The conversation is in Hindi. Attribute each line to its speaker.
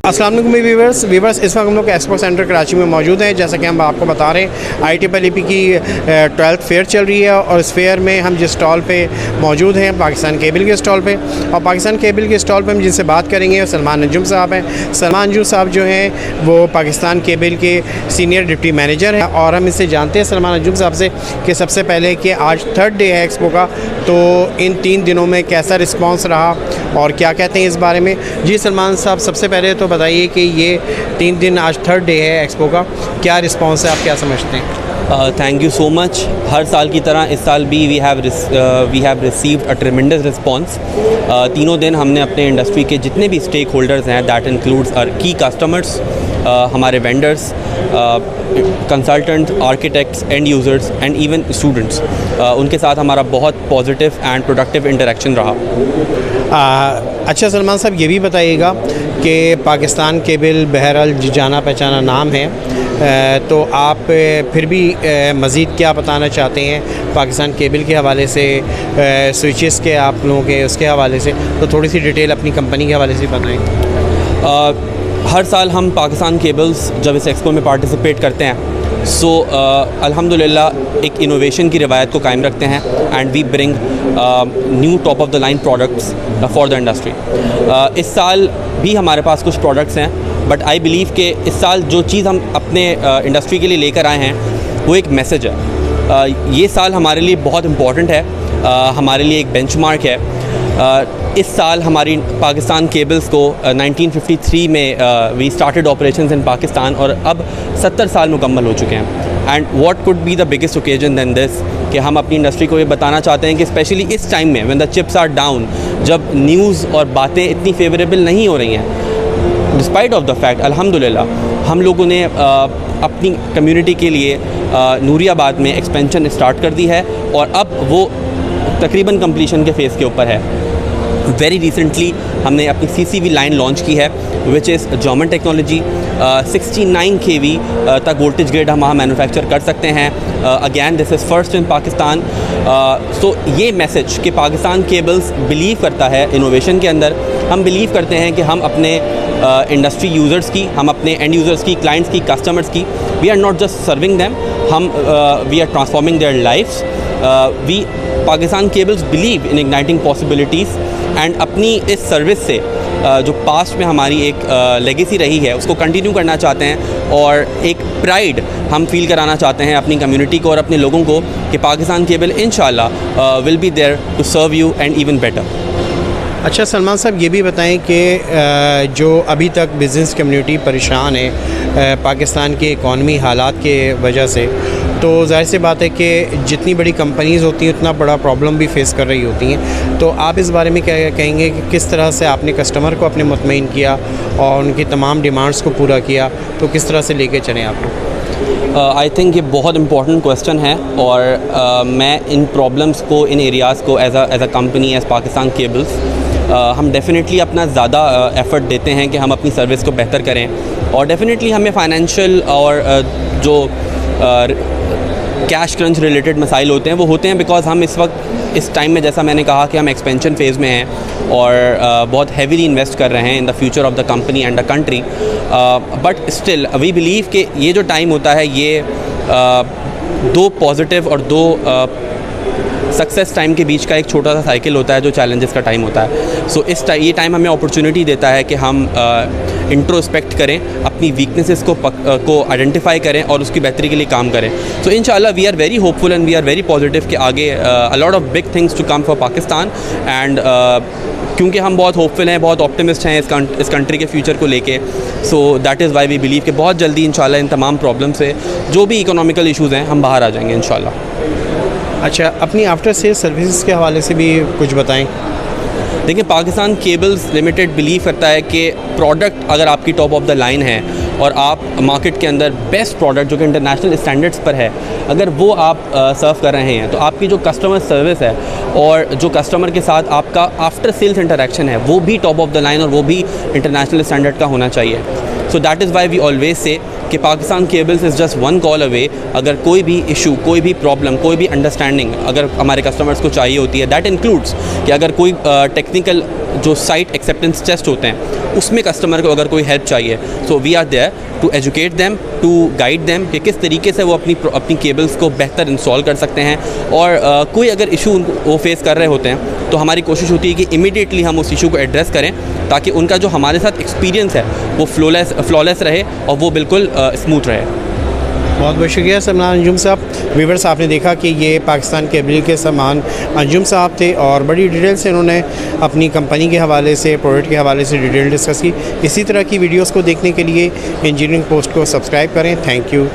Speaker 1: अस्सलाम वालेकुम वीवर्स, इस वक्त हम लोग एक्सपो सेंटर कराची में मौजूद हैं। जैसा कि हम आपको बता रहे हैं, IEEE की 12th फेयर चल रही है और इस फेयर में हम जिस स्टॉल पे मौजूद हैं, पाकिस्तान केबल के स्टॉल पे, और पाकिस्तान केबल के स्टॉल पे हम जिनसे बात करेंगे सलमान नजूम साहब हैं। सलमान नजूम साहब जो हैं वो पाकिस्तान केबल के सीनियर डिप्टी मैनेजर हैं और हम इससे जानते हैं सलमान नजूम साहब से कि सबसे पहले कि आज 3rd डे है एक्सपो का, तो इन 3 दिनों में कैसा रिस्पॉन्स रहा और क्या कहते हैं इस बारे में। जी सलमान साहब, सबसे पहले तो बताइए कि ये 3 दिन, आज 3rd डे है एक्सपो का, क्या रिस्पांस है, आप क्या समझते हैं?
Speaker 2: Thank you so much. हर साल की तरह इस साल भी we have received a tremendous response. तीनों दिन हमने अपने इंडस्ट्री के जितने भी स्टेक होल्डर्स हैं, that includes our key customers, हमारे vendors, consultant, architects, end users and even students, उनके साथ हमारा बहुत पॉजिटिव एंड प्रोडक्टिव इंटरेक्शन रहा।
Speaker 1: अच्छा सलमान साहब, ये भी बताइएगा कि पाकिस्तान केबल बहरहाल जाना पहचाना नाम है, तो आप फिर भी मज़ीद क्या बताना चाहते हैं पाकिस्तान केबल के हवाले से, स्विचेस के आप लोगों के उसके हवाले से, तो थोड़ी सी डिटेल अपनी कंपनी के हवाले से बताएं।
Speaker 2: हर साल हम पाकिस्तान केबल्स जब इस एक्सपो में पार्टिसिपेट करते हैं, सो अल्हम्दुलिल्लाह एक इनोवेशन की रिवायत को कायम रखते हैं and we bring new top of the line products for the industry. इस साल भी हमारे पास कुछ प्रोडक्ट्स हैं, बट आई बिलीव कि इस साल जो चीज़ हम अपने इंडस्ट्री के लिए लेकर आए हैं वो एक मैसेज है। ये साल हमारे लिए बहुत इम्पॉर्टेंट है, हमारे लिए एक बेंचमार्क है। इस साल हमारी पाकिस्तान केबल्स को 1953 में we started operations in Pakistan और अब 70 साल मुकम्मल हो चुके हैं। And what could be the biggest occasion than this, कि हम अपनी इंडस्ट्री को ये बताना चाहते हैं कि स्पेशली इस टाइम में when the chips are down, जब न्यूज़ और बातें इतनी फेवरेबल नहीं हो रही हैं, डिस्पाइट ऑफ द फैक्ट अल्हम्दुलिल्लाह हम लोगों ने अपनी कम्युनिटी के लिए नूरियाबाद में एक्सपेंशन स्टार्ट कर दी है और अब वो तकरीबन कंप्लीशन के फेज़ के ऊपर है। वेरी रिसेंटली हमने अपनी CCV लाइन लॉन्च की है, which is German technology. 69 kV तक वोल्टेज ग्रेड हम वहाँ मैन्युफैक्चर कर सकते हैं। Again this is first in Pakistan. So ये मैसेज कि पाकिस्तान केबल्स बिलीव करता है इनोवेशन के अंदर। हम बिलीव करते हैं कि हम अपने इंडस्ट्री यूज़र्स की, हम अपने एंड यूज़र्स की, क्लाइंट्स की, कस्टमर्स की, we are not just serving them, हम we are transforming their lifes. We Pakistan Cables believe in igniting possibilities and अपनी इस सर्विस से जो पास्ट में हमारी एक लेगेसी रही है उसको कंटिन्यू करना चाहते हैं और एक प्राइड हम फील कराना चाहते हैं अपनी कम्युनिटी को और अपने लोगों को कि पाकिस्तान केबल इंशाल्लाह will be there to serve you and even better.
Speaker 1: अच्छा सलमान साहब, ये भी बताएं कि जो अभी तक बिज़नेस कम्युनिटी परेशान है पाकिस्तान की इकॉनमी हालात के वजह से, तो ज़ाहिर सी बात है कि जितनी बड़ी कंपनीज़ होती हैं उतना बड़ा प्रॉब्लम भी फेस कर रही होती हैं, तो आप इस बारे में क्या कहेंगे कि किस तरह से आपने कस्टमर को अपने मुतमईन किया और उनकी तमाम डिमांड्स को पूरा किया, तो किस तरह से लेके चलें आप लोग?
Speaker 2: आई थिंक ये बहुत इंपॉर्टेंट क्वेश्चन है और मैं इन प्रॉब्लम्स को, इन एरियाज़ को as a company, as Pakistan cables, हम डेफिनेटली अपना ज़्यादा एफ़र्ट देते हैं कि हम अपनी सर्विस को बेहतर करें और डेफिनेटली हमें फाइनेंशियल और जो कैश क्रंच रिलेटेड मसाइल होते हैं वो होते हैं, बिकॉज हम इस वक्त इस टाइम में, जैसा मैंने कहा, कि हम एक्सपेंशन फेज़ में हैं और बहुत हैवीली इन्वेस्ट कर रहे हैं in the future of the company and the country. But still we believe कि ये जो टाइम होता है ये दो पॉजिटिव और दो सक्सेस टाइम के बीच का एक छोटा सा साइकिल होता है जो चैलेंजेस का टाइम होता है। सो ये टाइम हमें अपॉर्चुनिटी देता है कि हम इंट्रोस्पेक्ट करें, अपनी वीकनेसेस को आइडेंटिफाई करें और उसकी बेहतरी के लिए काम करें। सो इंशाल्लाह we are very hopeful and we are very positive कि आगे a lot of big things to come for Pakistan and क्योंकि हम बहुत होपफुल हैं, बहुत ऑप्टिमिस्ट हैं इस कंट्री के फ्यूचर को लेके। So that is why we believe कि बहुत जल्दी इंशाल्लाह इन तमाम प्रॉब्लम से, जो भी इकोनॉमिकल इशूज़ हैं, हम बाहर आ जाएंगे इंशाल्लाह।
Speaker 1: अच्छा, अपनी आफ्टर सेल सर्विसेज के हवाले से भी कुछ बताएं।
Speaker 2: देखिए, पाकिस्तान केबल्स लिमिटेड बिलीव करता है कि प्रोडक्ट अगर आपकी टॉप ऑफ द लाइन है और आप मार्केट के अंदर बेस्ट प्रोडक्ट जो कि इंटरनेशनल स्टैंडर्ड्स पर है, अगर वो आप सर्व कर रहे हैं, तो आपकी जो कस्टमर सर्विस है और जो कस्टमर के साथ आपका आफ्टर सेल्स इंटरेक्शन है वो भी टॉप ऑफ द लाइन और वो भी इंटरनेशनल स्टैंडर्ड का होना चाहिए। So that is why we always say कि Pakistan Cables is just one call away. अगर कोई भी इशू, कोई भी प्रॉब्लम, कोई भी अंडरस्टैंडिंग अगर हमारे कस्टमर्स को चाहिए होती है, दैट इंक्लूड्स कि अगर कोई टेक्निकल जो साइट एक्सेप्टेंस टेस्ट होते हैं उसमें कस्टमर को अगर कोई हेल्प चाहिए, so we are there to educate them, to guide them कि किस तरीके से वो अपनी केबल्स को बेहतर इंस्टॉल कर सकते हैं। और कोई अगर इशू वो फेस कर रहे होते हैं तो हमारी कोशिश होती है कि इमीडिएटली हम उस इशू को एड्रेस करें ताकि उनका जो हमारे साथ एक्सपीरियंस है वो फ्लॉलेस रहे और वो बिल्कुल स्मूथ रहे।
Speaker 1: बहुत बहुत शुक्रिया सलमान अंजुम साहब। व्यूअर्स, आपने देखा कि ये पाकिस्तान केबल के सामान अंजुम साहब थे और बड़ी डिटेल से उन्होंने अपनी कंपनी के हवाले से, प्रोडक्ट के हवाले से डिटेल डिस्कस की। इसी तरह की वीडियोस को देखने के लिए इंजीनियरिंग पोस्ट को सब्सक्राइब करें। Thank you.